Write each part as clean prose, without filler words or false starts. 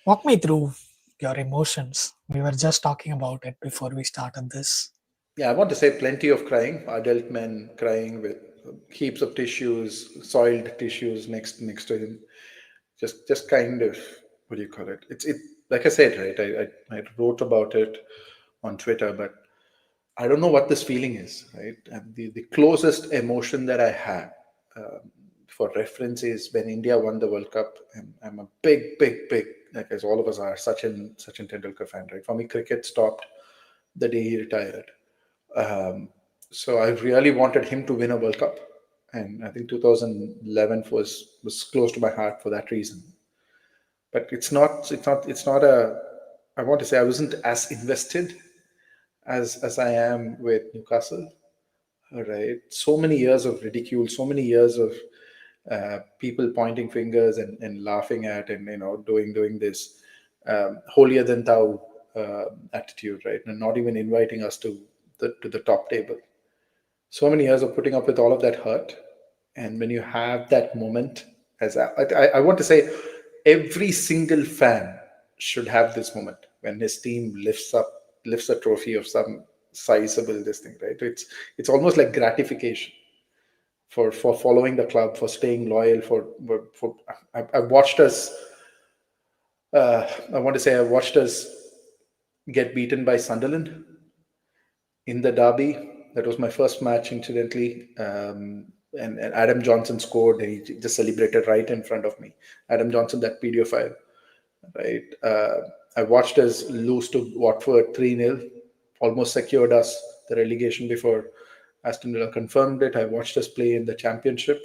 Walk me through your emotions. We were just talking about it before we started this. Yeah, I want to say plenty of crying, adult men crying with heaps of tissues, soiled tissues next to him. Just kind of, what do you call it? It's like I said, right? I wrote about it on Twitter, but I don't know what this feeling is, right? And the closest emotion that I had, for reference, is when India won the World Cup. And I'm a big, like as all of us are, Sachin Tendulkar fan, right? For me, cricket stopped the day he retired. So I really wanted him to win a World Cup, and I think 2011 was close to my heart for that reason. But it's not a. I want to say I wasn't as invested as I am with Newcastle. All right, so many years of ridicule, so many years of people pointing fingers and laughing at, and doing this holier than thou attitude, right? And not even inviting us to the top table. So many years of putting up with all of that hurt, and when you have that moment, as I want to say, every single fan should have this moment when his team lifts a trophy of some sizable this thing, right? It's almost like gratification for following the club, for staying loyal, for I've watched us. I want to say I watched us get beaten by Sunderland in the derby. That was my first match, incidentally. And Adam Johnson scored. He just celebrated right in front of me. Adam Johnson, that pedophile, right? I watched us lose to Watford 3-0, almost secured us the relegation before Aston Villa confirmed it. I watched us play in the championship,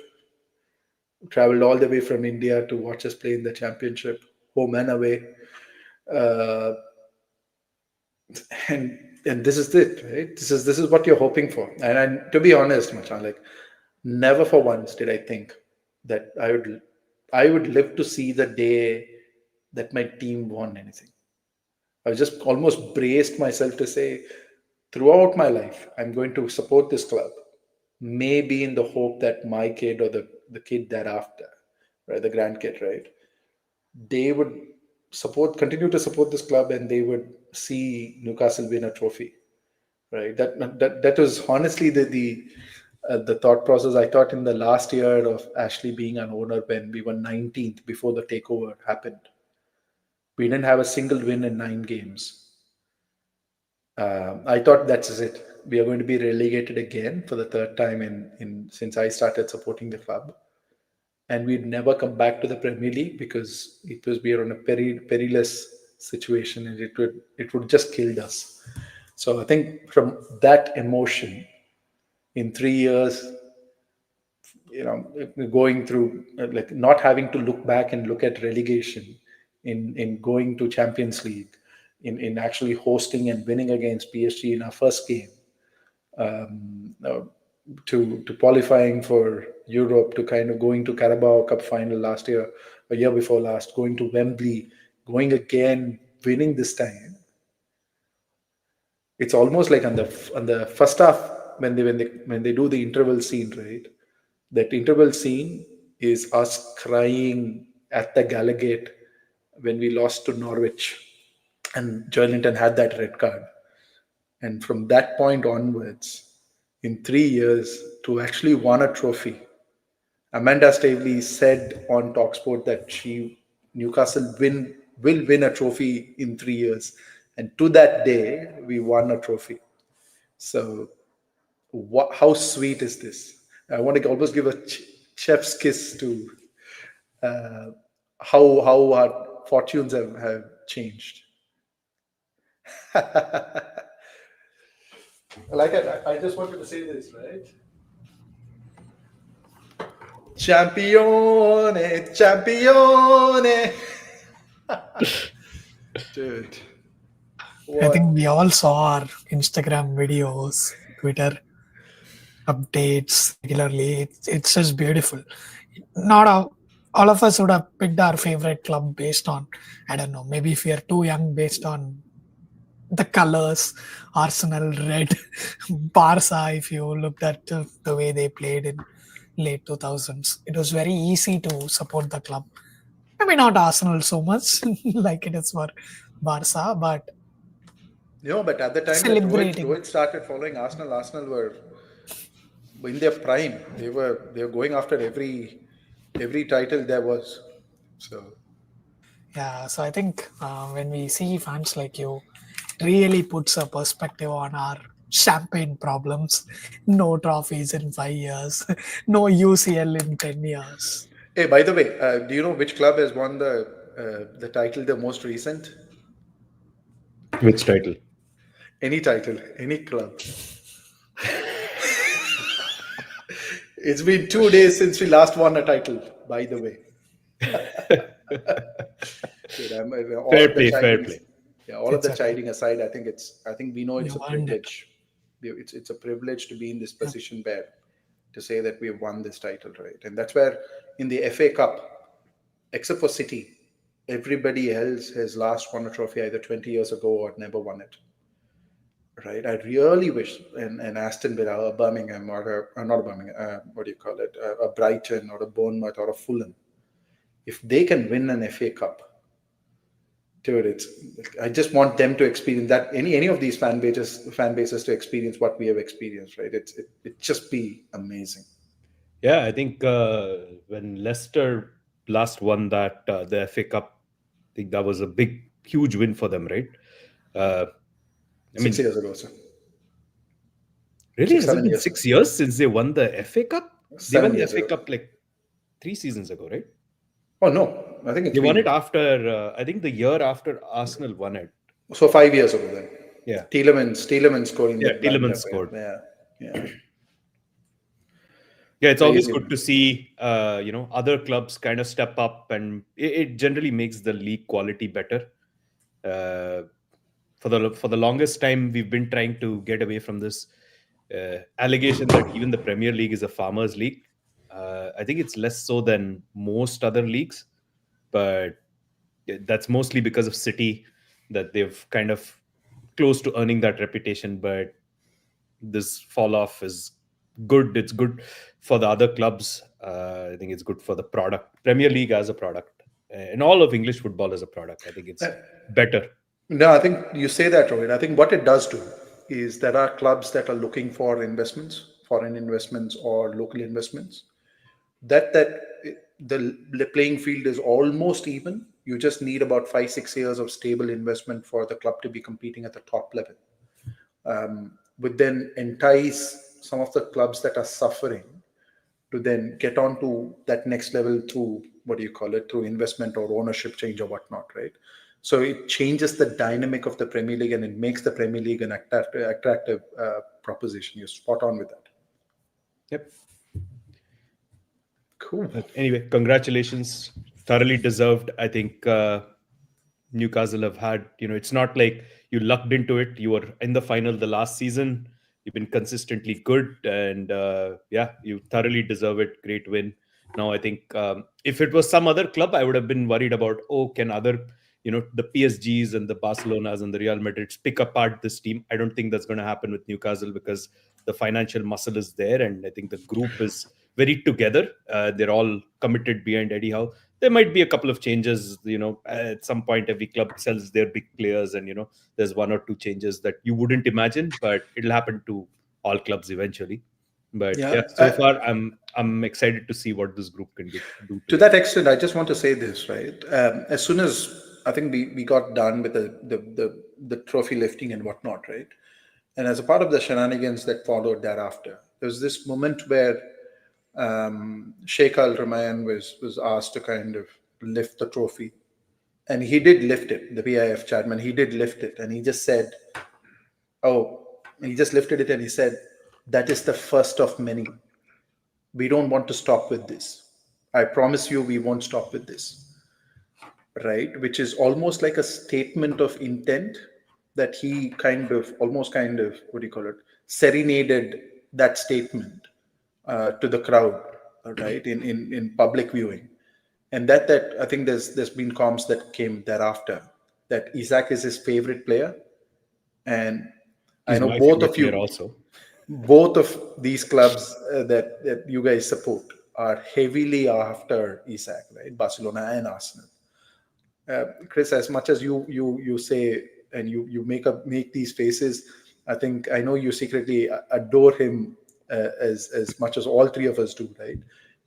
traveled all the way from India to watch us play in the championship, home and away. Uh, and this is it, right? This is what you're hoping for. To be honest, Machan, like never for once did I think that I would live to see the day that my team won anything. I just almost braced myself to say, throughout my life, I'm going to support this club. Maybe in the hope that my kid or the kid thereafter, right, the grandkid, right, they would continue to support this club, and they would see Newcastle win a trophy, right? That was honestly the thought process. I thought in the last year of Ashley being an owner, when we were 19th before the takeover happened, we didn't have a single win in 9 games. I thought that's it. We are going to be relegated again for the third time in since I started supporting the club, and we'd never come back to the Premier League because it was we are on a perilous situation, and it would just kill us. So I think from that emotion, in 3 years, going through, like not having to look back and look at relegation, in going to Champions League, in actually hosting and winning against PSG in our first game, uh, to qualifying for Europe, to kind of going to Carabao Cup final last year, a year before last, going to Wembley, going again, winning this time. It's almost like on the first half, when they do the interval scene, right? That interval scene is us crying at the Gallagate when we lost to Norwich, and Joelinton had that red card. And from that point onwards, in 3 years, to actually won a trophy. Amanda Stavely said on Talksport that Newcastle will win a trophy in 3 years, and to that day we won a trophy. So how sweet is this? I want to almost give a chef's kiss to uh, how our fortunes have changed. Like I just wanted to say this, right? Champione, champione. Dude, I think what? we all saw our Instagram videos, Twitter updates regularly. It's just beautiful. Not all of us would have picked our favorite club based on, I don't know, maybe if we are too young, based on the colors. Arsenal red, Barca, if you looked at the way they played in late 2000s, it was very easy to support the club. Maybe not Arsenal so much like it is for Barca, but But at the time that celebrating. Rohit started following Arsenal, Arsenal were in their prime. They were going after every title there was. So Yeah, so I think when we see fans like you, it really puts a perspective on our champagne problems. No trophies in 5 years, no UCL in 10 years. hey, by the way, do you know which club has won the title the most recent? Which title? Any title, any club. It's been 2 days since we last won a title, by the way. Dude, all Fair of the play, fair chiding, play. yeah, all of It's the okay. chiding aside, I think we know it's You a earned it. privilege. It's a privilege to be in this Yeah. position where to say that we have won this title, right? And that's where in the FA Cup, except for City, everybody else has last won a trophy either 20 years ago or never won it, right? I really wish an Aston Villa or a Birmingham or not a Birmingham, what do you call it, a Brighton or a Bournemouth or a Fulham, if they can win an FA Cup, dude, I just want them to experience that. Any of these fan bases to experience what we have experienced, right? It just be amazing. Yeah, I think when Leicester last won that the FA Cup, I think that was a big, huge win for them, right? Uh, I Six mean, years ago, sir. really, Six, has it seven been years. 6 years since they won the FA Cup? They won Seven the years FA ago. Cup like 3 seasons ago, right? Oh no, I think it's They won it been after, I think the year after Arsenal won it. so 5 years ago then. Yeah. Tielemans scoring Yeah, that Tielemans blinder. scored. Yeah, yeah, Yeah, it's always crazy. good to see, other clubs kind of step up, and it generally makes the league quality better. Uh, for the longest time, we've been trying to get away from this allegation that even the Premier League is a farmers' league. I think it's less so than most other leagues, but that's mostly because of City that they've kind of close to earning that reputation. But this fall off is good. It's good for the other clubs. I think it's good for the product. Premier League as a product, and all of English football as a product. I think it's better. No, I think you say that, Rohit. I think what it does do is there are clubs that are looking for investments, foreign investments or local investments. That the playing field is almost even. You just need about 5 6 years of stable investment for the club to be competing at the top level. Would then entice some of the clubs that are suffering to then get on to that next level through what do you call it, through investment or ownership change or whatnot, right? So it changes the dynamic of the Premier League and it makes the Premier League an attractive proposition. You're spot on with that. Yep. Cool. But anyway, congratulations. Thoroughly deserved. I think Newcastle have had, it's not like you lucked into it. You were in the final the last season. You've been consistently good. And yeah, you thoroughly deserve it. Great win. Now, I think if it was some other club, I would have been worried about, can other, the PSGs and the Barcelonas and the Real Madrids pick apart this team. I don't think that's going to happen with Newcastle because the financial muscle is there. And I think the group is very together. They're all committed behind Eddie Howe. There might be a couple of changes, at some point every club sells their big players and, there's one or two changes that you wouldn't imagine, but it'll happen to all clubs eventually. But yeah, so far I'm excited to see what this group can do. To that extent, I just want to say this, right? As soon as I think we got done with the trophy lifting and whatnot, right? And as a part of the shenanigans that followed thereafter, there was this moment where Sheikh Al Ramayan was asked to kind of lift the trophy, and he did lift it. The PIF chairman, he did lift it, and he just said, "Oh," he just lifted it, and he said, "That is the first of many. We don't want to stop with this. I promise you, we won't stop with this." Right, which is almost like a statement of intent that he almost kind of what do you call it, serenaded that statement to the crowd, right, in public viewing. And that I think there's been comms that came thereafter that Isaac is his favorite player, and I He's know my favorite player also. both of these clubs that you guys support are heavily after Isaac, right? Barcelona and Arsenal. Chris, as much as you say and you make these faces, I think I know you secretly adore him as much as all three of us do, right?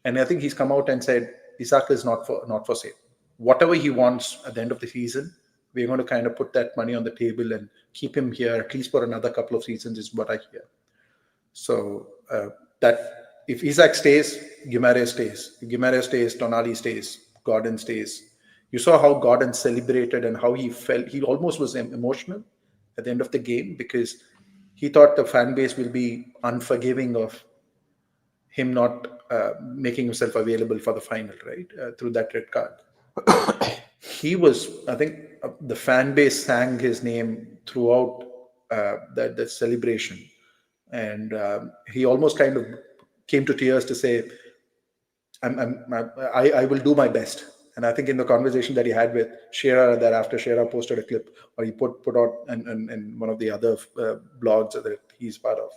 And I think he's come out and said Isaac is not for sale. Whatever he wants at the end of the season, we're going to kind of put that money on the table and keep him here at least for another couple of seasons, is what I hear. So that if Isaac stays, Gimares stays. If Gimares stays, Tonali stays, Gordon stays. You saw how Gordon celebrated and how he felt. He almost was emotional at the end of the game because he thought the fan base will be unforgiving of him not making himself available for the final, right? Through that red card. He was, I think, the fan base sang his name throughout that celebration, and he almost kind of came to tears to say, I will do my best. And I think in the conversation that he had with Shearer, that after Shearer posted a clip, or he put out in one of the other blogs that he's part of,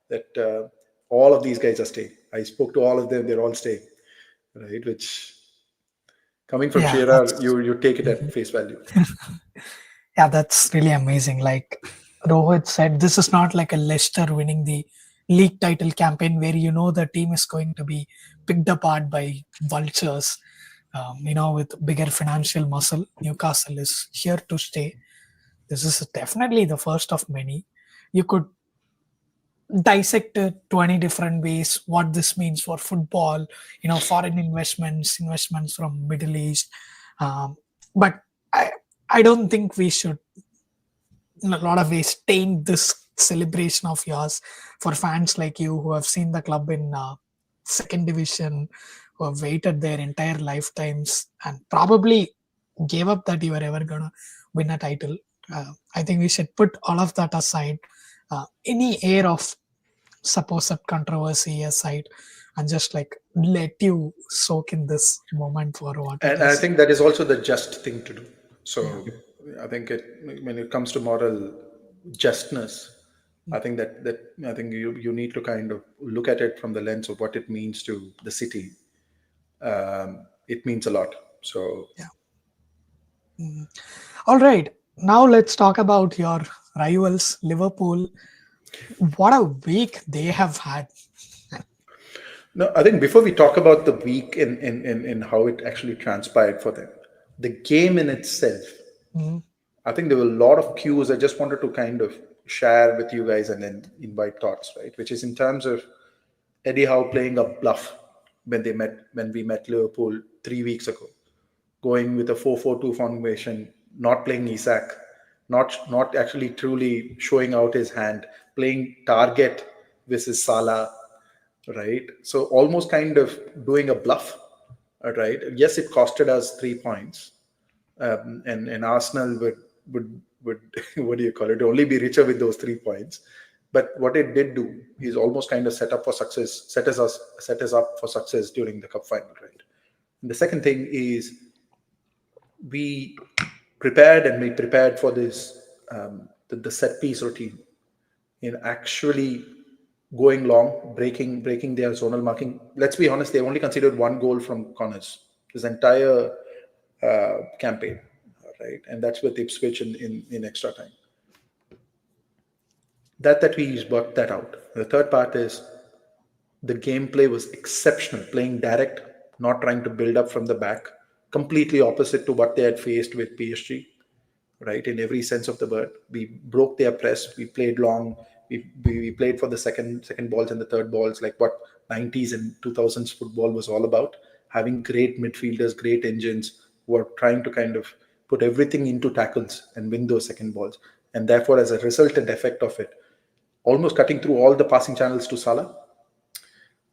that all of these guys are staying. I spoke to all of them; they're all staying, right? Which, coming from Yeah, Shearer, that's you take it Mhm. at face value. Yeah, that's really amazing. Like Rohit said, this is not like a Leicester winning the league title campaign where you know the team is going to be picked apart by vultures. With bigger financial muscle, Newcastle is here to stay. This is definitely the first of many. You could dissect it 20 different ways what this means for football, foreign investments from Middle East. But I, I don't think we should in a lot of ways taint this celebration of yours for fans like you who have seen the club in second division, who have waited their entire lifetimes and probably gave up that you were ever gonna win a title. I think we should put all of that aside, any air of supposed controversy aside, and just like let you soak in this moment for what it And I is. think that is also the just thing to do. Yeah. So I think when it comes to moral justness, I think that I think you need to kind of look at it from the lens of what it means to the city. It means a lot. So Yeah. All right. Now let's talk about your rivals, Liverpool. What a week they have had. no, I think before we talk about the week in how it actually transpired for them, the game in itself, Mhm. I think there were a lot of cues I just wanted to kind of share with you guys and then invite thoughts, right? Which is in terms of Eddie Howe playing a bluff when we met Liverpool 3 weeks ago, going with a 4-4-2 formation, not playing Isak, not actually truly showing out his hand, playing target versus Salah, right? So almost kind of doing a bluff, right? Yes, it costed us 3 points, and Arsenal would what do you call it? Only be richer with those 3 points. But what it did do is almost kind of set us up for success during the cup final, right? And the second thing is we we prepared for this the set piece routine in actually going long, breaking their zonal marking. Let's be honest, they only considered one goal from corners this entire campaign, right? And that's with Ipswich in extra time. That we worked that out. The third part is the gameplay was exceptional, playing direct, not trying to build up from the back, completely opposite to what they had faced with PSG, right? In every sense of the word, we broke their press. We played long. We played for the second balls and the third balls, like what 90s and 2000s football was all about. Having great midfielders, great engines who are trying to kind of put everything into tackles and win those second balls. And therefore, as a resultant effect of it, almost cutting through all the passing channels to Salah,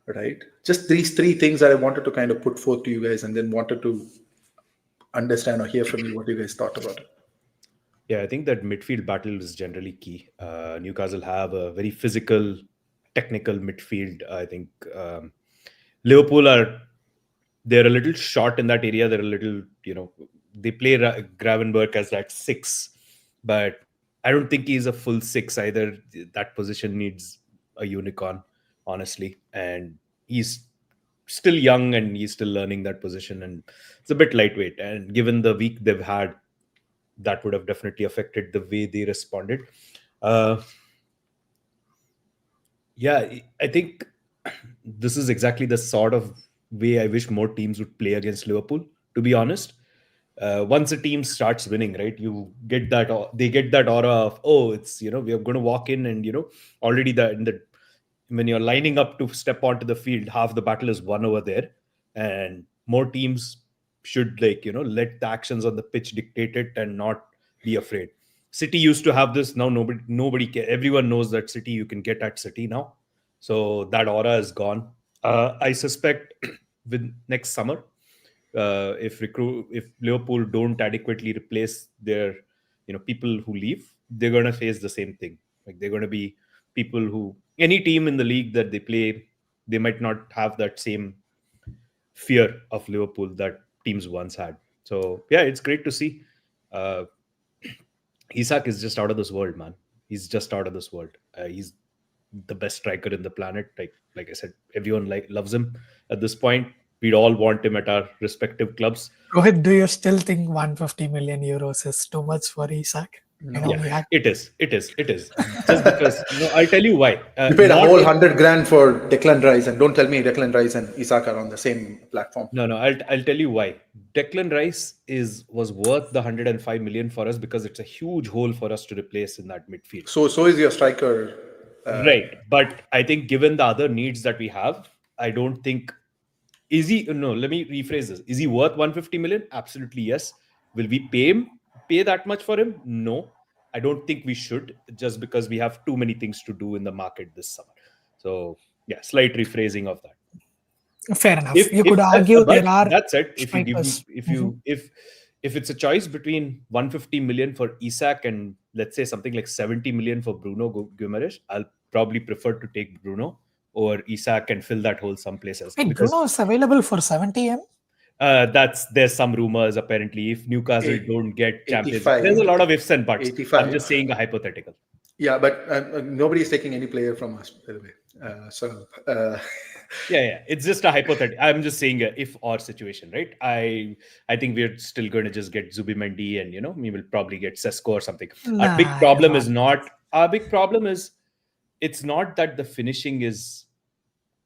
right? Just these three things that I wanted to kind of put forth to you guys, and then wanted to understand or hear from you what you guys thought about it. Yeah, I think that midfield battle is generally key. Newcastle have a very physical, technical midfield. I think Liverpool they're a little short in that area. They're a little, they play Gravenberg as that six, but I don't think he's a full six either. That position needs a unicorn, honestly, and he's still young and he's still learning that position, and it's a bit lightweight. And given the week they've had, that would have definitely affected the way they responded. Uh, yeah, I think this is exactly the sort of way I wish more teams would play against Liverpool. To be honest, once a team starts winning, right, you get that they get that aura of, oh, it's, we are going to walk in and already the when you're lining up to step onto the field, half the battle is won over there, and more teams should let the actions on the pitch dictate it and not be afraid. City used to have this. Now nobody everyone knows that City, you can get at City now, so that aura is gone. I suspect with next summer, if Liverpool don't adequately replace their people who leave, they're going to face the same thing. Like, they're going to be people who, any team in the league that they play, they might not have that same fear of Liverpool that teams once had. So yeah, it's great to see. uh, Isak is just out of this world, man. He's just out of this world. He's the best striker in the planet. Like I said, everyone loves him at this point. We'd all want him at our respective clubs. Rohit, do you still think 150 million euros is too much for Isak? No. We had It is. It is. It is. Just because, I'll tell you why. You paid a Not whole in- 100 grand for Declan Rice, and don't tell me Declan Rice and Isak are on the same platform. No. I'll tell you why. Declan Rice was worth the 105 million for us because it's a huge hole for us to replace in that midfield. So is your striker. Right. But I think given the other needs that we have, I don't think, is he, no, let me rephrase this. Is he worth 150 million? Absolutely yes. Will we pay that much for him? No. I don't think we should, just because we have too many things to do in the market this summer. So yeah, slight rephrasing of that. fair enough. If You could if argue but there are that said, if you give me strikers. if you if it's a choice between 150 million for Isak and, let's say, something like 70 million for Bruno Guimaraes, I'll probably prefer to take Bruno over Isak and fill that hole someplace else, Wait, because Bruno is available for 70M? there's some rumors. Apparently, if Newcastle Eight- don't get Champions, 85. there's a lot of ifs and buts. 85. I'm just saying a hypothetical. Yeah, but nobody is taking any player from us, by the way. Yeah, it's just a hypothetical. I'm just saying a if or situation, right? I think we're still going to just get Zubimendi, and we will probably get Sesko or something. Nah, Our big problem you're is not our big problem is it's not that the finishing is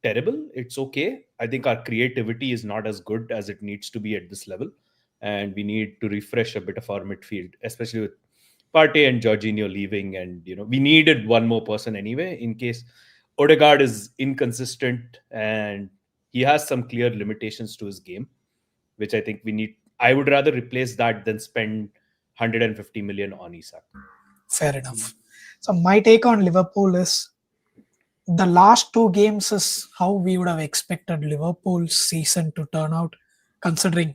terrible. It's okay. I think our creativity is not as good as it needs to be at this level, and we need to refresh a bit of our midfield, especially with Partey and Jorginho leaving, and we needed one more person anyway in case Odegaard is inconsistent and he has some clear limitations to his game, which I think we need. I would rather replace that than spend 150 million on Isak. fair enough. So my take on Liverpool is the last two games is how we would have expected Liverpool's season to turn out, considering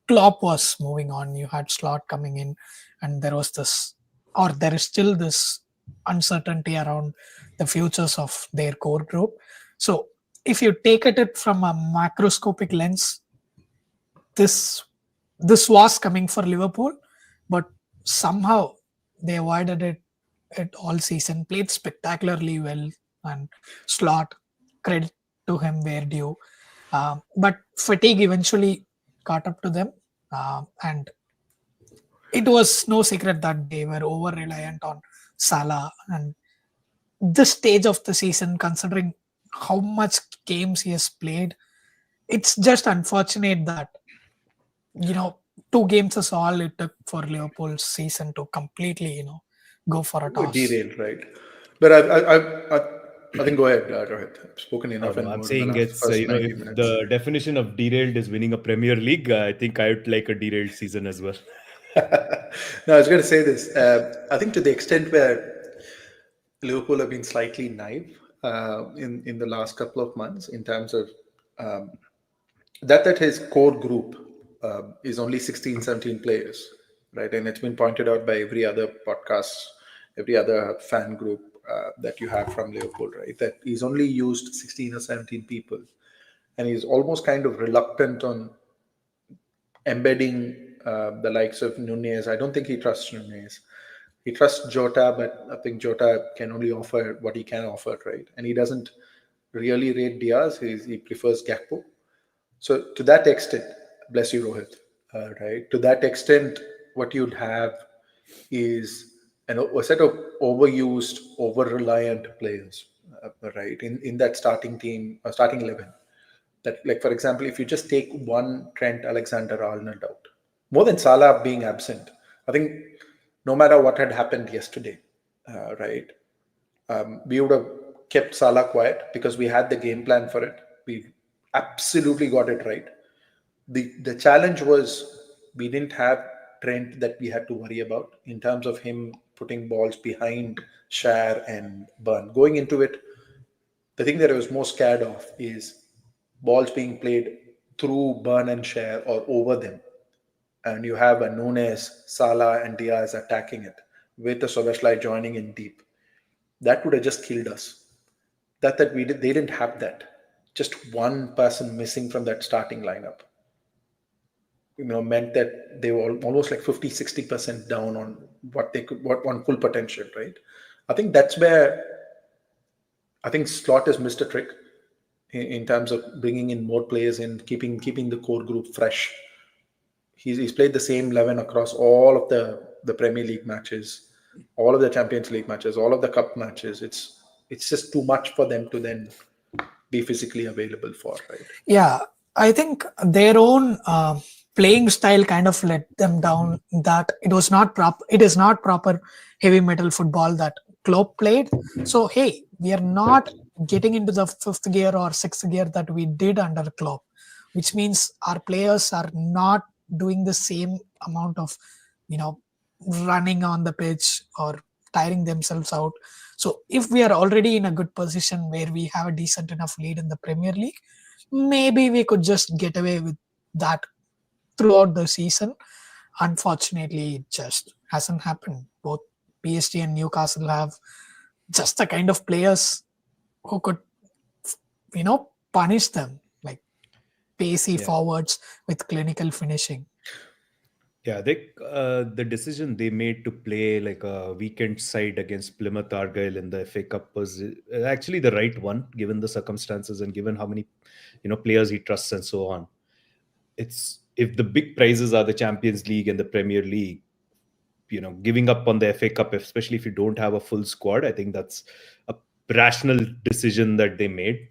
Klopp was moving on. You had Slot coming in, and there was this, or there is still this uncertainty around the futures of their core group. So if you take it from a macroscopic lens, this was coming for Liverpool, but somehow they avoided it all season. Played spectacularly well, and Slot, credit to him where due. But fatigue eventually caught up to them, and it was no secret that they were over reliant on Salah. And this stage of the season, considering how much games he has played, it's just unfortunate that two games is all it took for Liverpool's season to completely go for a toss. Derailed, right? But I think go ahead, Rohit. I've spoken enough and I'm more in saying the it's first 90 if minutes. the definition of derailed is winning a Premier League, I think I would like a derailed season as well. No, I was going to say this. I think to the extent where Liverpool have been slightly naive in the last couple of months in terms of that his core group is only 16, 17 players, right? And it's been pointed out by every other podcast, every other fan group that you have from Liverpool, right? That he's only used 16 or 17 people, and he's almost kind of reluctant on embedding the likes of Nunez. I don't think he trusts Nunez. He trusts Jota, but I think Jota can only offer what he can offer, right? And he doesn't really rate Diaz. He prefers Gakpo. So to that extent, bless you, Rohit. Right. To that extent, what you'd have is a set of overused, over-reliant players, right? In that starting team, starting 11. That, like for example, if you just take one Trent Alexander-Arnold out, more than Salah being absent, I think no matter what had happened yesterday, right, we would have kept Salah quiet because we had the game plan for it. We absolutely got it right. The challenge was we didn't have Trent that we had to worry about in terms of him putting balls behind Share and Burn. Going into it, the thing that I was most scared of is balls being played through Burn and Share or over them, and you have a Nunes, Salah, and Diaz attacking it with the Sobeslai joining in deep. That would have just killed us. That they didn't have that. Just one person missing from that starting lineup, meant that they were almost like 50-60% down on what they could, what on full potential, right? I think that's where I think Slot has missed a trick in terms of bringing in more players and keeping the core group fresh. He's played the same 11 across all of the Premier League matches, all of the Champions League matches, all of the cup matches. It's just too much for them to then be physically available for, right? Yeah, I think their own playing style kind of let them down. That it was not proper. It is not proper heavy metal football that Klopp played. So hey, we are not getting into the fifth gear or sixth gear that we did under Klopp, which means our players are not doing the same amount of, you know, running on the pitch or tiring themselves out. So if we are already in a good position where we have a decent enough lead in the Premier League, maybe we could just get away with that throughout the season. Unfortunately, it just hasn't happened. Both PSG and Newcastle have just the kind of players who could, punish them, like pacey forwards with clinical finishing. Yeah, I think the decision they made to play like a weekend side against Plymouth Argyle in the FA Cup was actually the right one, given the circumstances and given how many, players he trusts and so on. It's if the big prizes are the Champions League and the Premier League, giving up on the FA Cup, especially if you don't have a full squad, I think that's a rational decision that they made.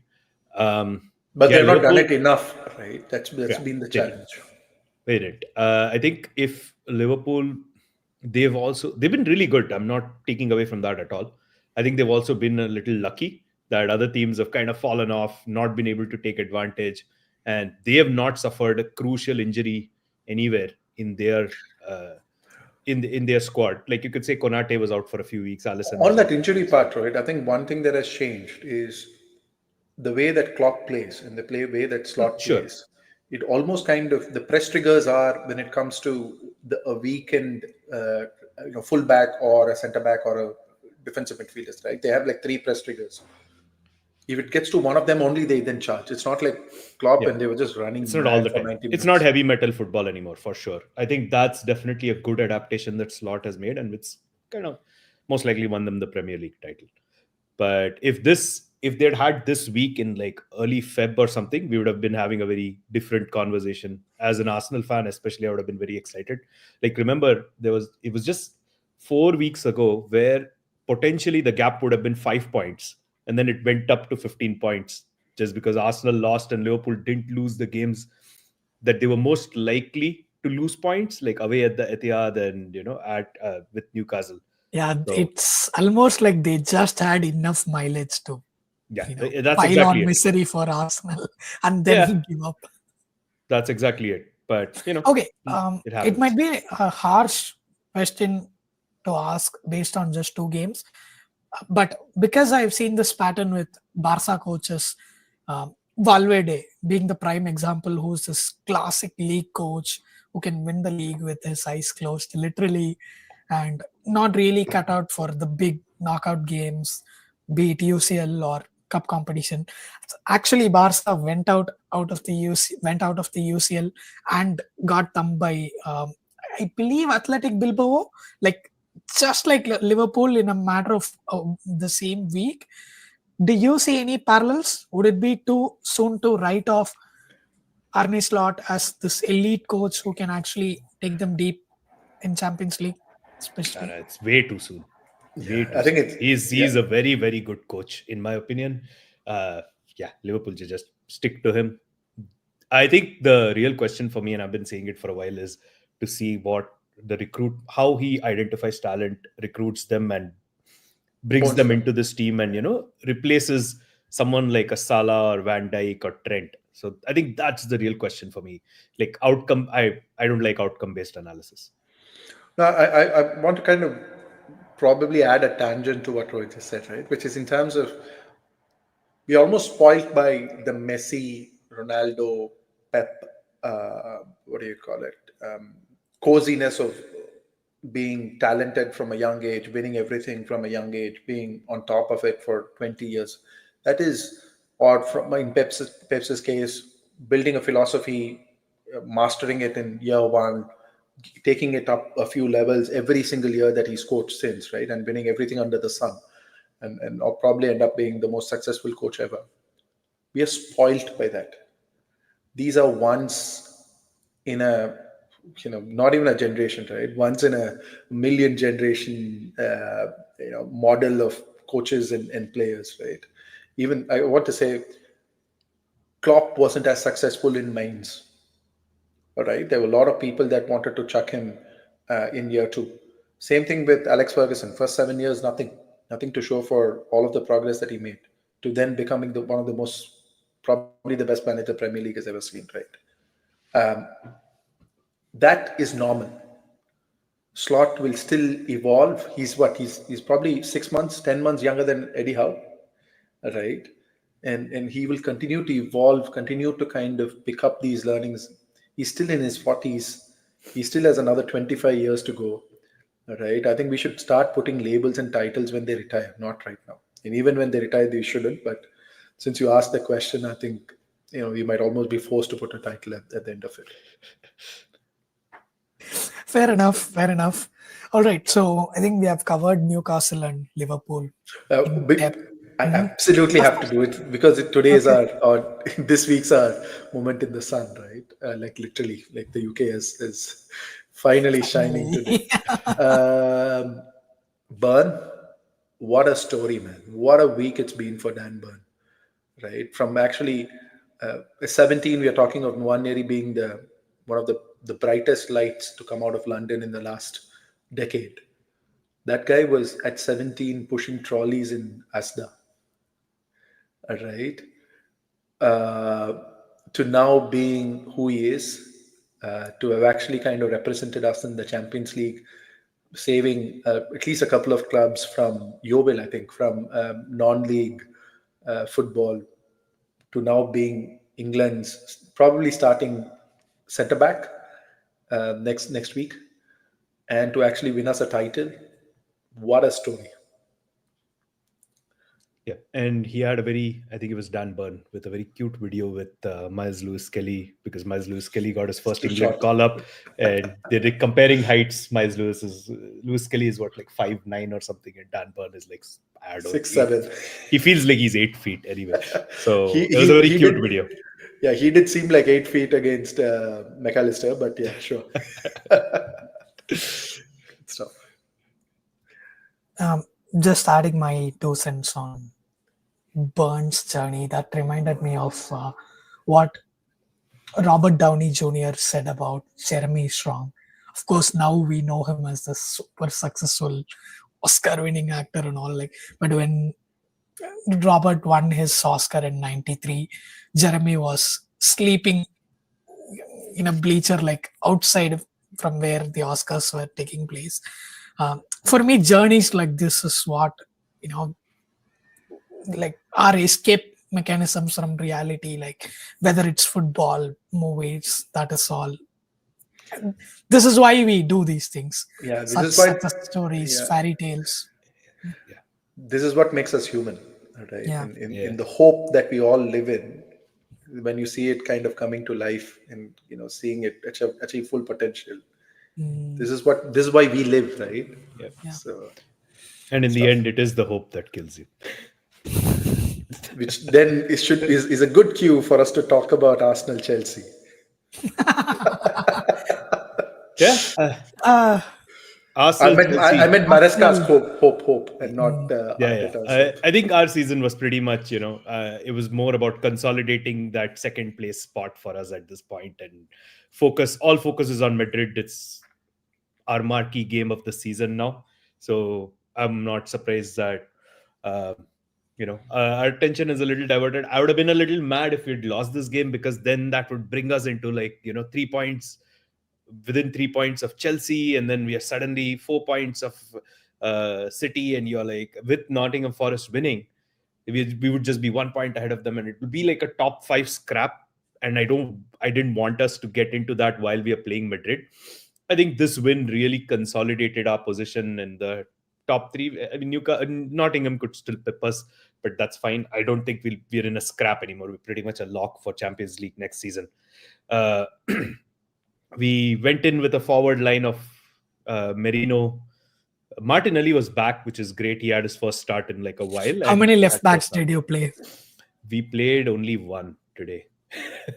But they've not done Liverpool, it enough, right? That's yeah, been the they did. challenge. They did. I think if Liverpool, they've been really good. I'm not taking away from that at all. I think they've also been a little lucky that other teams have kind of fallen off, not been able to take advantage, and they have not suffered a crucial injury anywhere in their in their squad. Like you could say, Konate was out for a few weeks. Alisson On was that out for a injury few part, right? I think one thing that has changed is the way that Klopp plays and way that weeks. Slot Sure. plays. It almost kind of the press triggers are when it comes to a weakened, fullback or a centre back or a defensive midfielders, right? They have like three press triggers. If it gets to one of them only, they then charge. It's not like Klopp Yeah. and they were just It's running not all mad the for time. 90 It's not minutes. heavy metal football anymore, for sure. I think that's definitely a good adaptation that Slot has made, and it's kind of most likely won them the Premier League title. But if they'd had this week in like early Feb or something, we would have been having a very different conversation. As an Arsenal fan, especially, I would have been very excited. Like, remember, it was just 4 weeks ago where potentially the gap would have been 5 points, and then it went up to 15 points just because Arsenal lost and Liverpool didn't lose the games that they were most likely to lose points, like away at the Etihad and at with Newcastle. Yeah, So it's almost like they just had enough mileage to, yeah, that's pile exactly on it. misery for Arsenal and Yeah, then give up. that's exactly it. But Okay, it it might happens. be a harsh question to ask based on just two games, but because I've seen this pattern with Barca coaches, Valverde being the prime example, who's this classic league coach who can win the league with his eyes closed, literally, and not really cut out for the big knockout games, be it UCL or cup competition. Actually, Barca went out of the UCL and got thumped by, I believe, Athletic Bilbao, like just like Liverpool in a matter of the same week. Do you see any parallels? Would it be too soon to write off Arne Slot as this elite coach who can actually take them deep in Champions League, No, no, especially? it's way too soon. Way Yeah, too I think soon. it's He's yeah. a very very good coach in my opinion. Uh, yeah, Liverpool should just stick to him. I think the real question for me, and I've been saying it for a while, is to see what the recruit, how he identifies talent, recruits them, and brings Phones them them. into this team, and replaces someone like a Salah or Van Dijk or Trent. So I think that's the real question for me. Like outcome, I don't like outcome based analysis. Now, I want to kind of probably add a tangent to what Roy just said, right? Which is in terms of we almost spoilt by the Messi, Ronaldo, Pep, what do you call it? Coziness of being talented from a young age, winning everything from a young age, being on top of it for 20 years. That is, or from in Pep's case, building a philosophy, mastering it in year one, taking it up a few levels every single year that he's coached since, right? And winning everything under the sun. And or probably end up being the most successful coach ever. We are spoilt by that. These are once in a, not even a generation, right? Once in a million generation, model of coaches and players, right? Even I want to say, Klopp wasn't as successful in Mainz. All right, there were a lot of people that wanted to chuck him in year two. Same thing with Alex Ferguson. First 7 years, nothing to show for all of the progress that he made, to then becoming one of the most, probably the best manager Premier League has ever seen. Right, that is normal. Slot will still evolve. He's probably 6 months, 10 months younger than Eddie Howe, right? And he will continue to evolve, continue to kind of pick up these learnings. He's still in his 40s. He still has another 25 years to go, right? I think we should start putting labels and titles when they retire, not right now. And even when they retire, they shouldn't. But since you asked the question, I think we might almost be forced to put a title at the end of it. Fair enough. Fair enough. All right. So I think we have covered Newcastle and Liverpool in But depth. I Mhm. absolutely Of have to course. do it because today is Okay. our this week's our moment in the sun, right? Like literally, like the UK is finally shining Finally. today. Um, Burn, what a story, man! What a week it's been for Dan Burn, right? From actually 17, we are talking of Nwaneri being the one of the brightest lights to come out of London in the last decade. That guy was at 17 pushing trolleys in Asda, right? Uh, to now being who he is, to have actually kind of represented us in the Champions League, saving at least a couple of clubs from Yeovil, I think, from non-league football, to now being England's probably starting centre back next week, and to actually win us a title. What a story! Yeah, and he had a very, I think it was Dan Burn, with a very cute video with Miles Lewis Kelly, because Miles Lewis Kelly got his first Too England short. call up, and they're comparing heights. Lewis Kelly is what, like 5'9" or something, and Dan Burn is like, I don't know, Six, eight. seven. He feels like he's 8 feet anyway. he So it was a he very he cute did. video. Yeah, he did seem like 8 feet against McAllister, but yeah, sure. Good stuff. Just adding my 2 cents on Burns' journey, that reminded me of what Robert Downey Jr. said about Jeremy Strong. Of course, now we know him as the super successful Oscar-winning actor and all. Like, but when Robert won his Oscar in '93, Jeremy was sleeping in a bleacher, like outside from where the Oscars were taking place. For me, journeys like this is what you know like our escape mechanisms from reality, like whether it's football, movies, that is all. This is why we do these things, Yeah, this such is why. success stories, Yeah, fairy tales. Yeah, this is what makes us human, right? Yeah. In yeah. the hope that we all live in, when you see it kind of coming to life and seeing it achieve full potential. Mm, This is why we live, right? Yeah. yeah. So And good in the stuff. end, it is the hope that kills you. which then is a good cue for us to talk about Arsenal Chelsea. Yeah. Uh, Arsenal, I Chelsea. meant Maresca's Arsenal. hope, and not Yeah, yeah. Arteta's hope. I think our season was pretty much, it was more about consolidating that second place spot for us at this point, and all focus is on Madrid. It's our marquee game of the season now. So I'm not surprised that, uh, our attention is a little diverted. I would have been a little mad if we'd lost this game, because then that would bring us into, like, 3 points, within 3 points of Chelsea, and then we are suddenly 4 points of City, and you're like, with Nottingham Forest winning, we would just be 1 point ahead of them, and it would be like a top five scrap. And I didn't want us to get into that while we are playing Madrid. I think this win really consolidated our position in the top three. I mean, Nottingham could still pip us, but that's fine. I don't think we're in a scrap anymore. We're pretty much a lock for Champions League next season. Uh, we went in with a forward line of Merino. Martinelli was back, which is great. He had his first start in like a while. How and many he left had backs first start. did you play? We played only one today.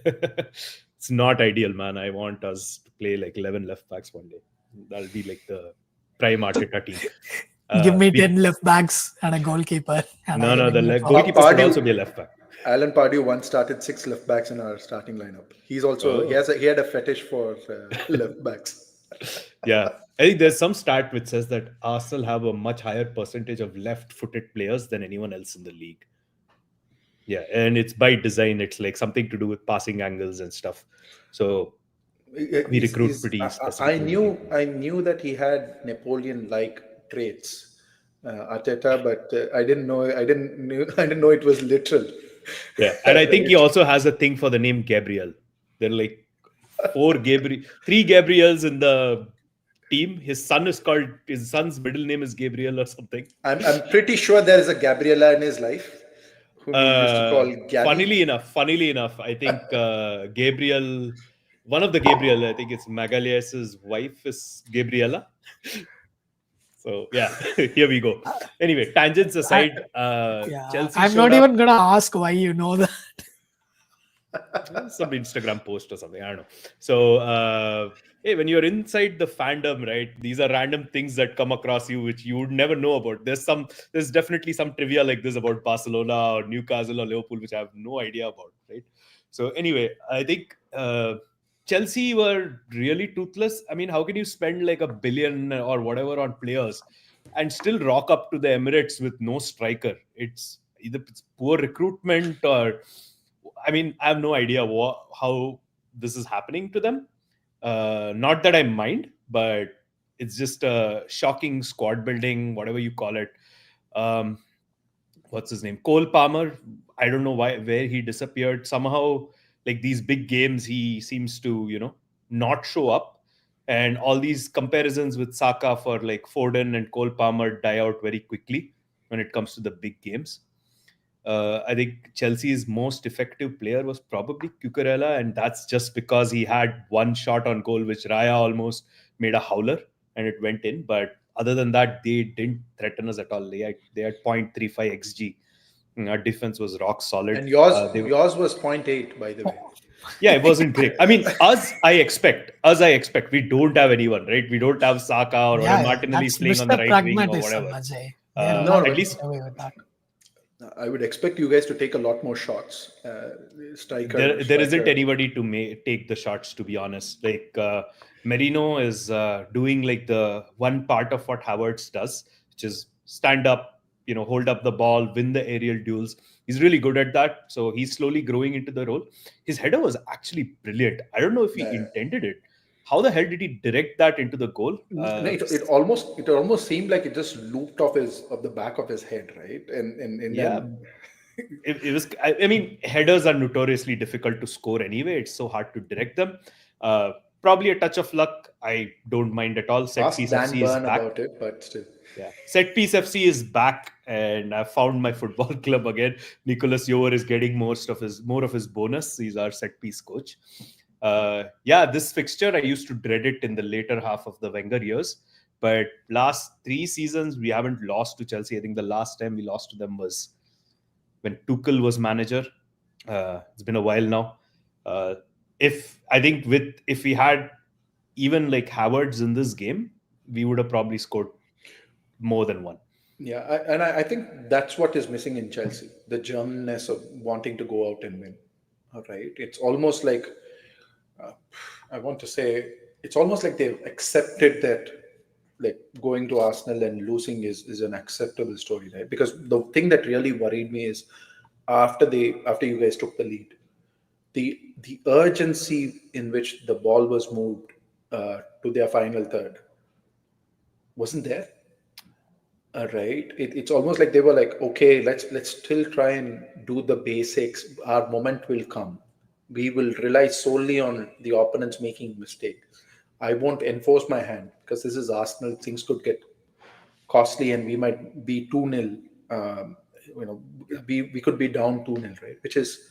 It's not ideal, man. I want us to play like 11 left backs one day. That'll be like the prime Arteta team. Give me 10 left backs and a goalkeeper. And No, the I goalkeeper could also be a left back. Alan Pardew once started 6 left backs in our starting lineup. He's also he had a fetish for left backs. Yeah, I think there's some stat which says that Arsenal have a much higher percentage of left-footed players than anyone else in the league. Yeah, and it's by design. It's like something to do with passing angles and stuff. So we recruit pretty specifically. I knew that he had Napoleon-like traits, Arteta, but I didn't know it was literal. Yeah, and I think he also has a thing for the name Gabriel. There are like three Gabriels in the team. His son's middle name is Gabriel or something. I'm pretty sure there is a Gabriella in his life whom he used to call Gabby. Funnily enough, I think Gabriel, one of the Gabriel, I think it's Magalhaes' wife is Gabriella. So yeah, here we go. Anyway, tangents aside, Chelsea. I'm not even gonna ask why you know that. Some Instagram post or something, I don't know. So hey, when you're inside the fandom, right, these are random things that come across you which you would never know about. There's definitely some trivia like this about Barcelona or Newcastle or Liverpool which I have no idea about, right? So anyway, I think Chelsea were really toothless. I mean, how can you spend like $1 billion or whatever on players and still rock up to the Emirates with no striker? It's either poor recruitment, or I mean, I have no idea how this is happening to them. Not that I mind, but it's just a shocking squad building, whatever you call it. What's his name? Cole Palmer. I don't know where he disappeared. Somehow, like these big games, he seems to, not show up. And all these comparisons with Saka for like Foden and Cole Palmer die out very quickly when it comes to the big games. I think Chelsea's most effective player was probably Cucurella, and that's just because he had one shot on goal, which Raya almost made a howler, and it went in. But other than that, they didn't threaten us at all. They had 0.35 xg. Our defense was rock solid. And yours was 0.8, by the way. Yeah, it wasn't great. I mean, I expect. We don't have anyone, right? We don't have Saka or Martinelli playing on the right wing or whatever. At least away with that. I would expect you guys to take a lot more shots. There isn't anybody to take the shots, to be honest. Like Merino is doing like the one part of what Havertz does, which is stand up, hold up the ball, win the aerial duels. He's really good at that. So he's slowly growing into the role. His header was actually brilliant. I don't know if he intended it. How the hell did he direct that into the goal? It almost seemed like it just looped off the back of his head, right? And yeah, it was. I mean, headers are notoriously difficult to score anyway. It's so hard to direct them. Probably a touch of luck. I don't mind at all. Set piece FC is back. About it, but still. Yeah, Set piece FC is back, and I found my football club again. Nicholas Yower is getting more of his bonus. He's our set piece coach. This fixture, I used to dread it in the later half of the Wenger years. But last 3 seasons, we haven't lost to Chelsea. I think the last time we lost to them was when Tuchel was manager. It's been a while now. Uh, if we had even like Havertz in this game, we would have probably scored more than one. Yeah, I think that's what is missing in Chelsea, the germanness of wanting to go out and win. All right. It's almost like, uh, I want to say, it's almost like they've accepted that, like going to Arsenal and losing is an acceptable story, right? Because the thing that really worried me is after you guys took the lead, the urgency in which the ball was moved to their final third wasn't there. Right. It's almost like they were like, okay, let's still try and do the basics. Our moment will come. We will rely solely on the opponents making mistake. I won't enforce my hand because this is Arsenal. Things could get costly, and we might be 2-0. Um, we could be down 2-0, right? Which is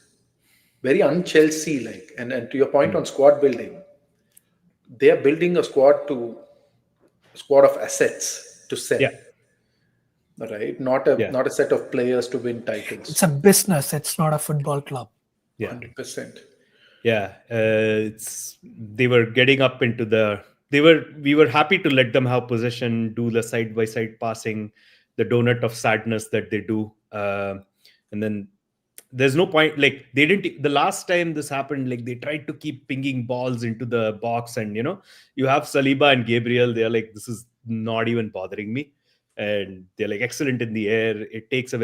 very un-Chelsea like. And to your point on squad building, they are building a squad of assets to sell, Yeah, right? yeah, Not a set of players to win It's titles. a business. It's not a football club. yeah. 100%. Yeah, it's they were getting up into the. We were happy to let them have possession, do the side by side passing, the donut of sadness that they do, and then there's no point. Like they didn't. The last time this happened, like they tried to keep pinging balls into the box, and you have Saliba and Gabriel. They're like, this is not even bothering me, and they're like excellent in the air. It takes a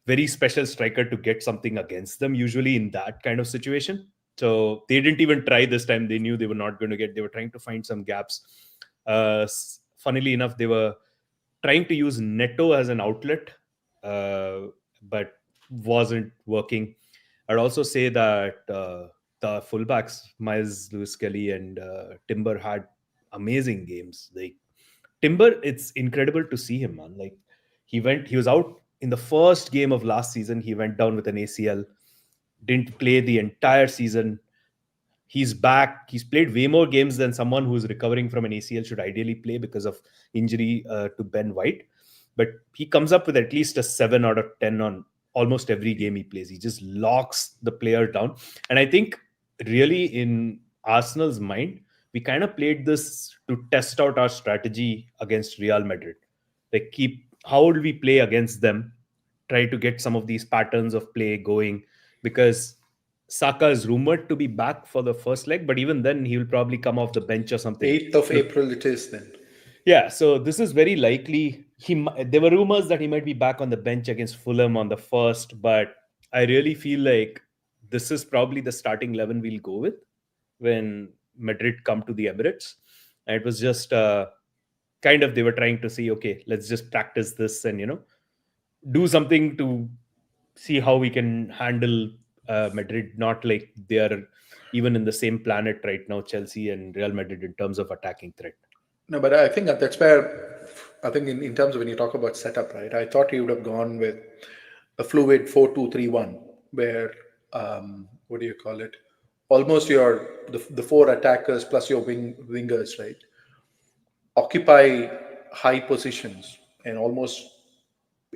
very special striker to get something against them usually in that kind of situation. So they didn't even try this time. They knew they were not going to get. They were trying to find some gaps. Funnily enough, they were trying to use Neto as an outlet, uh, but wasn't working. I'd also say that the fullbacks, Miles Lewis Kelly and Timber, had amazing games. Like Timber, it's incredible to see him, man. Like he was out in the first game of last season. He went down with an ACL, didn't play the entire season. He's back. He's played way more games than someone who's recovering from an ACL should ideally play because of injury to Ben White. But he comes up with at least a 7 out of 10 on almost every game he plays. He just locks the player down. And I think really in Arsenal's mind, we kind of played this to test out our strategy against Real Madrid. Like how would we play against them? Try to get some of these patterns of play going, because Saka is rumored to be back for the first leg, but even then he will probably come off the bench or something. 8th of April it is then. Yeah, so this is very likely. There were rumors that he might be back on the bench against Fulham on the first, but I really feel like this is probably the starting 11 we'll go with when Madrid come to the Emirates. And it was just kind of, they were trying to see, okay, let's just practice this and do something to see how we can handle Madrid. Not like they are even in the same planet right now, Chelsea and Real Madrid, in terms of attacking threat. No, but I think that's where I think in terms of when you talk about setup, right? I thought you would have gone with a fluid 4-2-3-1, where what do you call it? Almost the four attackers plus your wingers, right? Occupy high positions and almost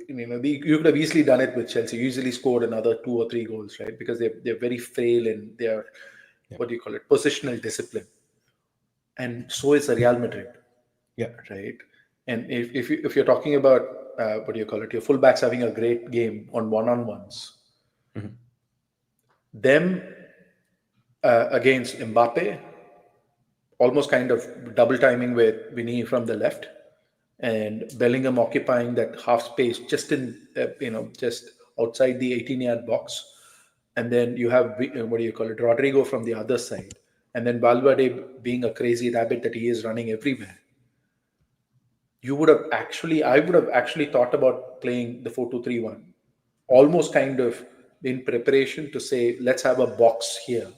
you could have easily done it with Chelsea. You easily scored another 2 or 3 goals, right? Because they're very frail in their what do you call it, positional discipline, and so is the Real Madrid. Yeah, right? And if you're talking about what do you call it, your fullbacks having a great game on one-on-ones, them against Mbappe, almost kind of double timing with Vinny from the left, and Bellingham occupying that half space just in just outside the 18-yard box, and then you have what do you call it, Rodrigo from the other side, and then Valverde being a crazy rabbit that he is running everywhere. I would have actually thought about playing the 4-2-3-1, almost kind of in preparation to say, let's have a box here.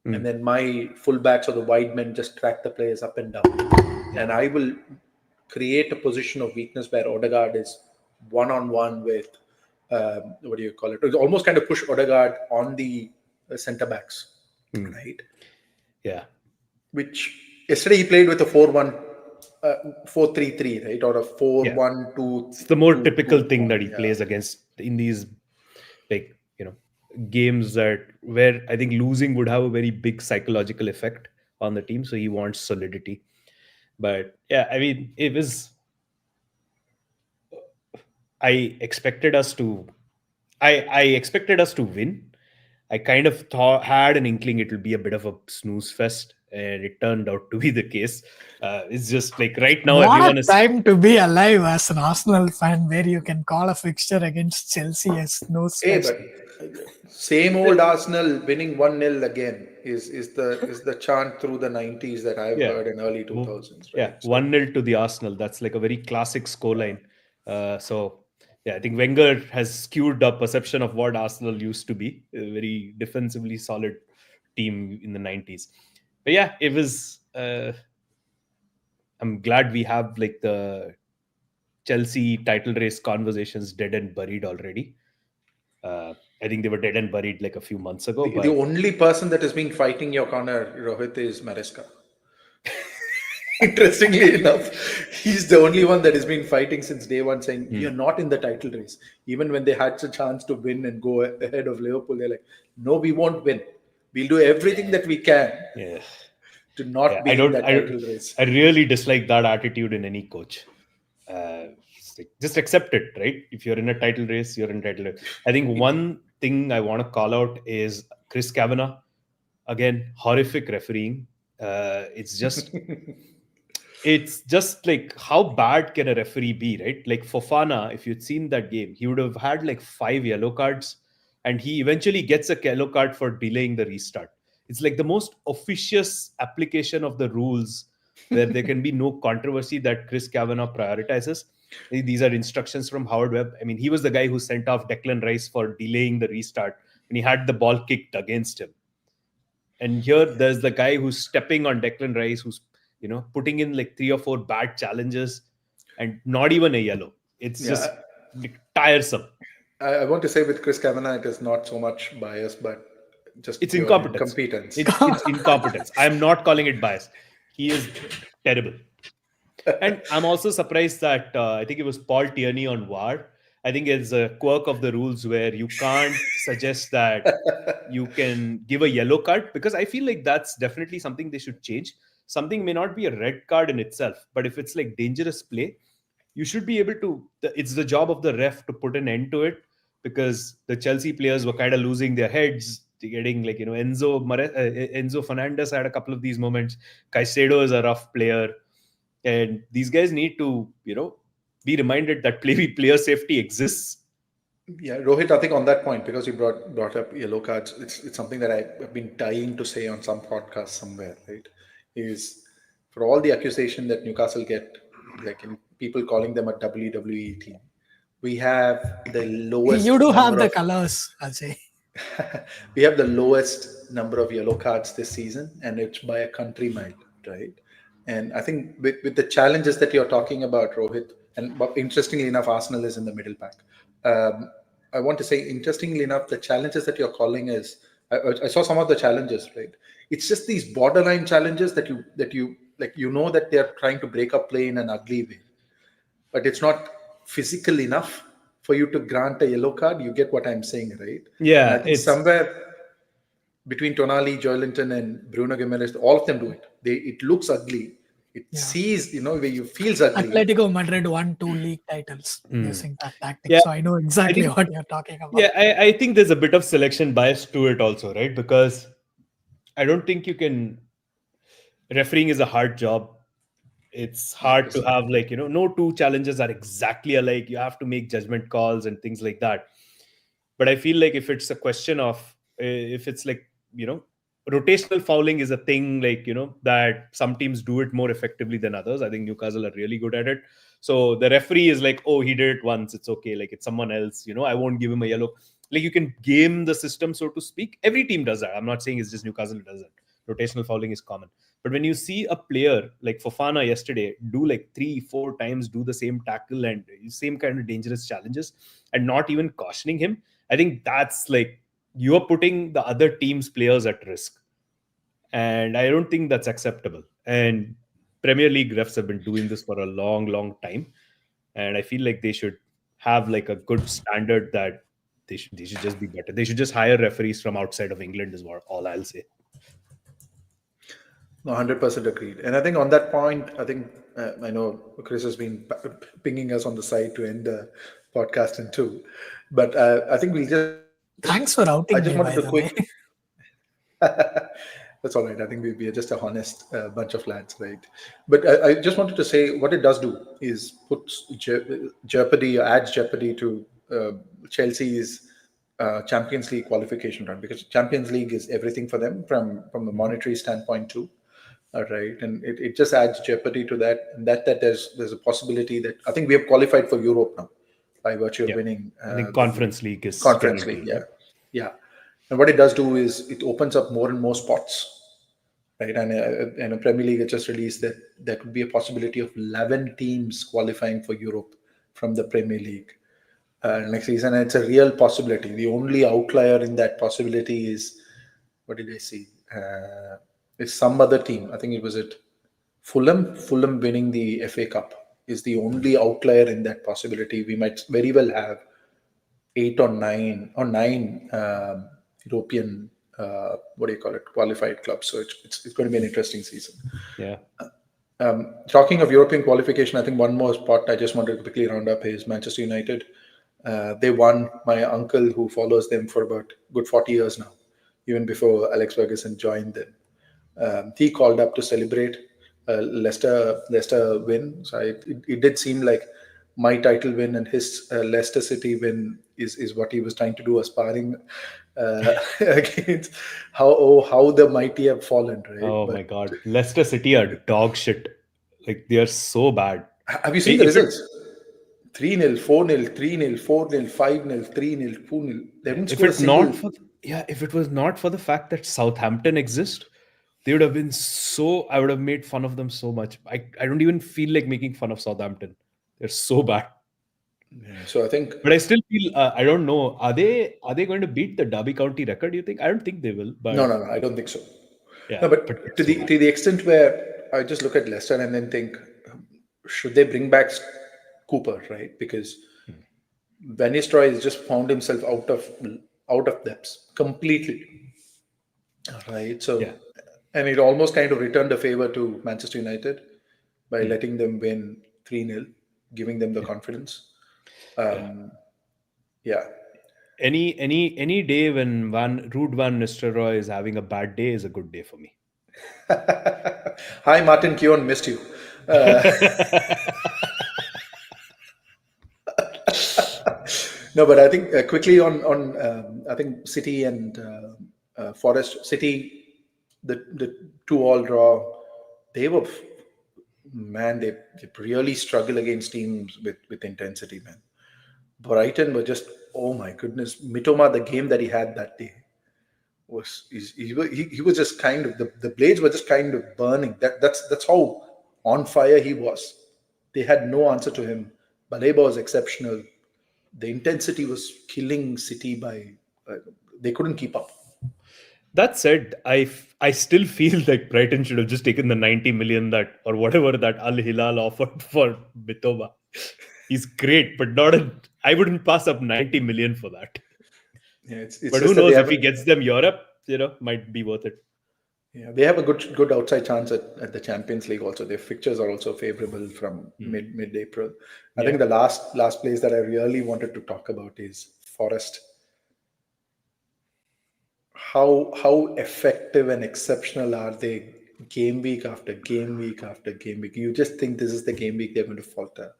And then my fullbacks or the wide men just track the players up and down. And I will create a position of weakness where Odegaard is one-on-one with, what do you call it? It's almost kind of push Odegaard on the centre backs, right? Yeah. Which yesterday he played with a 4-3-3, right? Or a 4-1-2. It's the more typical thing that he plays against in these, like, games that where I think losing would have a very big psychological effect on the team. So he wants solidity. But yeah, I mean, it was. I expected us to. I expected us to win. I kind of thought had an inkling it will be a bit of a snooze fest, and it turned out to be the case. It's just like right now What a everyone is. time to be alive as an Arsenal fan, where you can call a fixture against Chelsea as no Hey, fest. but same old Arsenal winning 1-0 again is the chant through the 90s that I've Yeah. heard in early 2000s, Yeah, right? So 1-0 to the Arsenal. That's like a very classic scoreline. So, yeah, I think Wenger has skewed the perception of what Arsenal used to be, a very defensively solid team in the 90s. But yeah, it was. I'm glad we have like the Chelsea title race conversations dead and buried already. I think they were dead and buried like a few months ago, the but only person that has been fighting your corner, Rohit, is Maresca. Interestingly enough, he's the only one that has been fighting since day one, saying we are not in the title race. Even when they had the chance to win and go ahead of Liverpool, they're like, "No, we won't win. We'll do everything that we can yeah, to not yeah, I be in don't, that I don't, title race." I really dislike that attitude in any coach. Just accept it, right? If you're in a title race, you're in title race. I think one thing I want to call out is Chris Kavanagh. Again, horrific refereeing. It's just like how bad can a referee be, right? Like Fofana, if you'd seen that game, he would have had like 5 yellow cards, and he eventually gets a yellow card for delaying the restart. It's like the most officious application of the rules where there can be no controversy that Chris Kavanagh prioritizes. These are instructions from Howard Webb. I mean, he was the guy who sent off Declan Rice for delaying the restart when he had the ball kicked against him. And here there's the guy who's stepping on Declan Rice, who's putting in like 3 or 4 bad challenges, and not even a yellow. It's Yeah, just like, tiresome. I want to say with Chris Kavanagh, it is not so much bias, but just It's pure incompetence. incompetence. It's incompetence. I'm not calling it bias. He is terrible. And I'm also surprised that I think it was Paul Tierney on VAR. I think it's a quirk of the rules where you can't suggest that you can give a yellow card, because I feel like that's definitely something they should change. Something may not be a red card in itself, but if it's like dangerous play, you should be able to. It's the job of the ref to put an end to it, because the Chelsea players were kind of losing their heads. They're getting like Enzo Fernandez had a couple of these moments. Caicedo is a rough player, and these guys need to be reminded that player safety exists. Yeah, Rohit, I think on that point, because you brought up yellow cards, it's something that I've been dying to say on some podcast somewhere, right? Is for all the accusation that Newcastle get, like in people calling them a WWE team, we have the You lowest do have number the of colors, Ajay. we have the lowest number of yellow cards this season, and it's by a country mile, right? And I think with the challenges that you're talking about, Rohit, and but interestingly enough, Arsenal is in the middle pack. Um, I want to say, interestingly enough, the challenges that you're calling is I saw some of the challenges, right? It's just these borderline challenges that you like. You know that they're trying to break up play in an ugly way, but it's not physical enough for you to grant a yellow card. You get what I'm saying, right? And I Yeah, think it's somewhere between Tonali, Joelinton, and Bruno Gimenez, all of them do it. It looks ugly. It Yeah. sees, where you feels ugly. Atletico Madrid won 2 league titles using that tactic. yeah. So I know I exactly think what you're talking about. yeah, I think there's a bit of selection bias to it also, right? Because I don't think you can. Refereeing is a hard job. It's hard to 100%. have like no two challenges are exactly alike. You have to make judgment calls and things like that. But I feel like if it's a question of if it's like rotational fouling is a thing, like that some teams do it more effectively than others. I think Newcastle are really good at it. So the referee is like, oh, he did it once, it's okay, like it's someone else, I won't give him a yellow. Like you can game the system, so to speak. Every team does that. I'm not saying it's just Newcastle who does it. Rotational fouling is common. But when you see a player like Fofana yesterday do like 3-4 times do the same tackle and same kind of dangerous challenges and not even cautioning him, I think that's like you're putting the other team's players at risk. And I don't think that's acceptable. And Premier League refs have been doing this for a long, long time. And I feel like they should have like a good standard that they should just be better. They should just hire referees from outside of England is what all I'll say. No, 100% agreed. And I think on that point, I think I know Chris has been pinging us on the side to end the podcast in two, but I think we'll just. Thanks for I just outing wanted me, to by quick. the way. That's all right. I think we are just a honest bunch of lads, right? But I just wanted to say what it does do is puts jeopardy, or adds jeopardy to Chelsea's Champions League qualification run, because Champions League is everything for them from a monetary standpoint too. Right, and it just adds jeopardy to that, and that there's a possibility that I think we have qualified for Europe now by virtue of Yeah. winning I think the Conference League is Conference League. guaranteed, Yeah, right? yeah. And what it does do is it opens up more and more spots, right? And a Premier League has just released that there could be a possibility of 11 teams qualifying for Europe from the Premier League next season. And it's a real possibility. The only outlier in that possibility is, what did I see? It's some other team. I think it was it Fulham. Fulham winning the FA Cup is the only outlier in that possibility. We might very well have 8 or 9 European what do you call it, qualified clubs. So it's going to be an interesting season. Yeah. Talking of European qualification, I think one more spot I just wanted to quickly round up is Manchester United. They won. My uncle, who follows them for about good 40 years now, even before Alex Ferguson joined them, he called up to celebrate Leicester win. So it did seem like my title win and his Leicester City win is what he was trying to do, aspiring against how the mighty have fallen, right? Oh But my God, Leicester City are dog shit. Like they are so bad. have you seen the If it results? 3-0, 4-0, 3-0, 4-0, 5-0, 3-0, 2-0. They haven't if scored a it not single. for if it was not for the fact that Southampton exist, they would have been so. I would have made fun of them so much. I don't even feel like making fun of Southampton. They're so bad. So I think But I still feel I don't know. Are they going to beat the Derby County record? Do you think? I don't think they will. no, But no, no. I don't think so. yeah, No, but but it's so bad. to the extent where I just look at Leicester and then think, should they bring back Cooper, right? Because Van Nistelrooy has just found himself out of depths completely, right? So, Yeah, and it almost kind of returned a favor to Manchester United by Hmm. letting them win 3-0, giving them the confidence. yeah. Yeah. Any day when Ruud van Nistelrooy is having a bad day is a good day for me. Hi, Martin Keown, missed you. No, but I think quickly on I think City and Forest. City, the 2-2 draw, they were man, they really struggle against teams with intensity, man. Brighton were just, oh my goodness, Mitoma, the game that he had that day was he was just kind of the blades were just kind of burning. That's how on fire he was. They had no answer to him. Baleba was exceptional. The intensity was killing City by they couldn't keep up. That said, I still feel like Brighton should have just taken the 90 million that or whatever that Al Hilal offered for Bitova. He's great, but not a. I wouldn't pass up 90 million for that. Yeah, it's But who just that they knows if he haven't. gets them Europe, might be worth it. Yeah, they have a good outside chance at the Champions League. Also, their fixtures are also favorable from mid April. I think Yeah. the last place that I really wanted to talk about is Forest. How effective and exceptional are they? Game week after game week after game week. You just think this is the game week they're going to falter.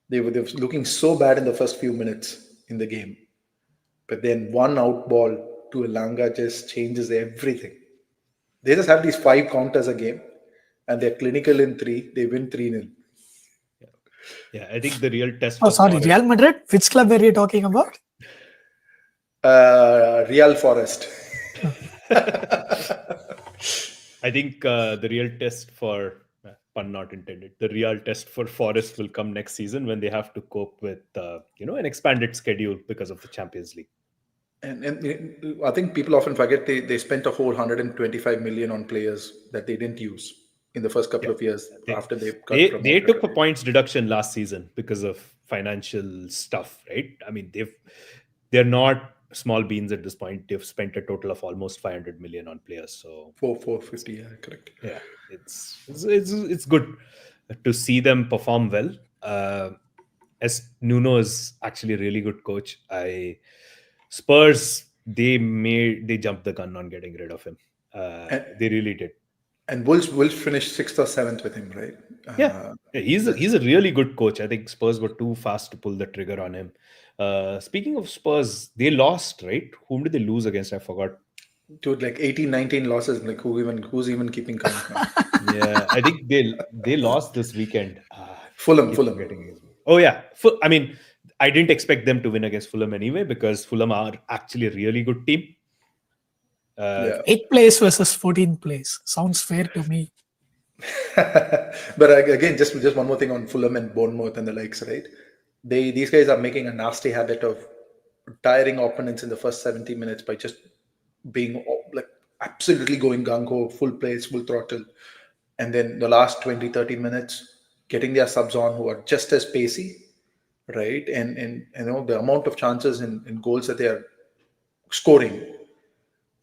They were looking so bad in the first few minutes in the game, but then one out ball to Elanga just changes everything. They just have these 5 counters a game, and they're clinical in three. They win 3-0. Yeah, I think the real test Oh, for sorry, Forest. Real Madrid. Which club were you talking about? Real Forest. I think the real test for pun not intended. The real test for Forest will come next season when they have to cope with an expanded schedule because of the Champions League. And I think people often forget they spent a whole 125 million on players that they didn't use in the first couple Yeah. of years They, after they got they promoted. took a points deduction last season because of financial stuff, right? I mean, they're not small beans at this point. They've spent a total of almost 500 million on players. So 450, yeah, correct. yeah, it's good to see them perform well. As Nuno is actually a really good coach. Spurs, they jumped the gun on getting rid of him. And They really did. and Wolves finished sixth or seventh with him, right? Yeah. Yeah, That's he's a really good coach. I think Spurs were too fast to pull the trigger on him. Speaking of Spurs, they lost, right? Whom did they lose against? I forgot. dude, like 18, 19 losses. Like who's even keeping count now? Yeah, I think they lost this weekend. Fulham, Keep Fulham. forgetting against. Oh yeah, I mean, I didn't expect them to win against Fulham anyway because Fulham are actually a really good team. Yeah. 8th place versus 14th place. Sounds fair to me. But again, just one more thing on Fulham and Bournemouth and the likes, right? These guys are making a nasty habit of tiring opponents in the first 70 minutes by just being like absolutely going gung ho, full place, full throttle, and then the last 20, 30 minutes getting their subs on who are just as pacey, right? And you know the amount of chances in goals that they are scoring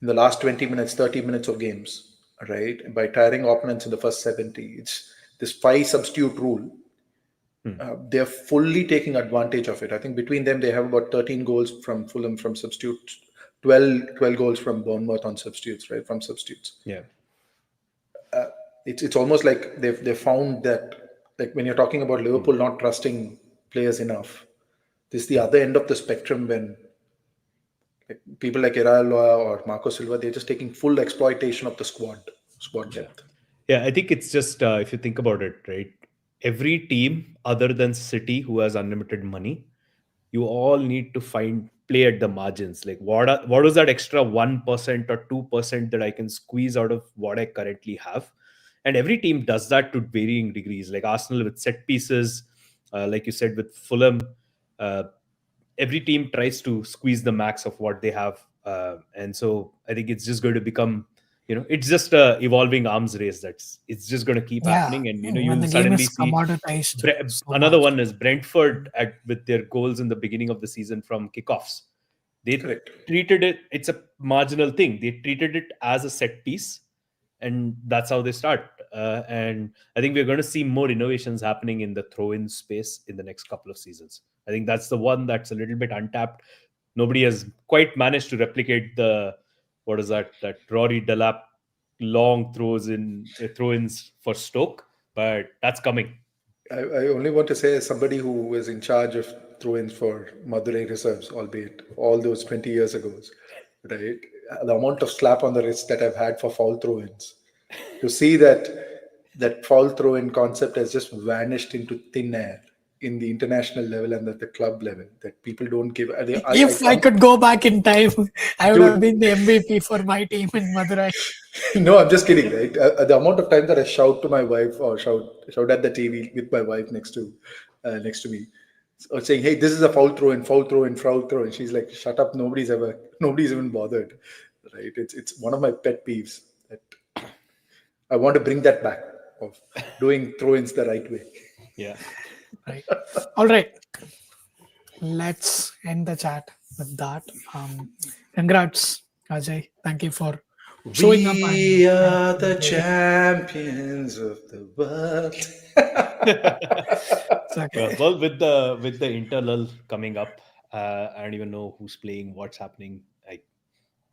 in the last 20 minutes, 30 minutes of games, right? By tiring opponents in the first 70. It's this five substitute rule. They're fully taking advantage of it. I think between them, they have about 13 goals from Fulham from substitutes, 12 goals from Bournemouth on substitutes, right? From substitutes. Yeah. It's almost like they've found that, like when you're talking about Liverpool not trusting players enough, this is the other end of the spectrum when like, people like Iraola or Marco Silva, they're just taking full exploitation of the squad Yeah. depth. Yeah, I think it's just if you think about it, right? Every team other than City who has unlimited money, you all need to find play at the margins. Like what was that extra 1% or 2% that I can squeeze out of what I currently have? And every team does that to varying degrees. Like Arsenal with set pieces, like you said with Fulham, uh, every team tries to squeeze the max of what they have, and so I think it's just going to become, it's just a evolving arms race it's just going to keep Yeah, happening, and when you'll the game suddenly is see commoditized so another much. one is Brentford with their goals in the beginning of the season from kickoffs. They Correct. treated it's a marginal thing. They treated it as a set piece, and that's how they start. And I think we're going to see more innovations happening in the throw-in space in the next couple of seasons. I think that's the one that's a little bit untapped. Nobody has quite managed to replicate the what is that Rory Delap long throw-ins for Stoke, but that's coming. I only want to say, as somebody who was in charge of throw-ins for Madurai reserves, albeit all those 20 years ago, right? The amount of slap on the wrist that I've had for foul throw-ins, to see that foul throw-in concept has just vanished into thin air in the international level and at the club level. That people don't give. I If I could go back in time, I would have dude. been the MVP for my team in Madurai. No, I'm just kidding, right? The amount of time that I shout to my wife or shout at the TV with my wife next to me, or saying, "Hey, this is a foul throw in, foul throw in, foul throw," and she's like, "Shut up! Nobody's even bothered." Right? It's one of my pet peeves that I want to bring that back of doing throw-ins the right way. Yeah. Right. All right. Let's end the chat with that. Congrats, Ajay. Thank you for showing up We and are the celebrating. champions of the world. It's okay. Well, with the interlull coming up, I don't even know who's playing, what's happening. I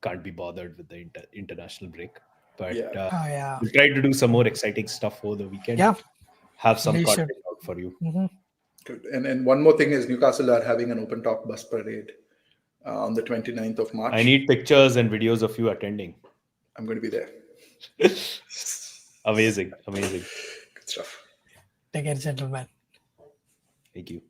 can't be bothered with the international break, but Yeah, Oh, yeah. we'll try to do some more exciting stuff over the weekend. Yeah, Have some we should. content out for you. Mhm. good. And one more thing is Newcastle are having an open talk bus parade on the 29th of I March. need pictures and videos of you attending. I'm going to be there. Amazing, amazing. Good stuff. Take care, gentlemen. Thank you.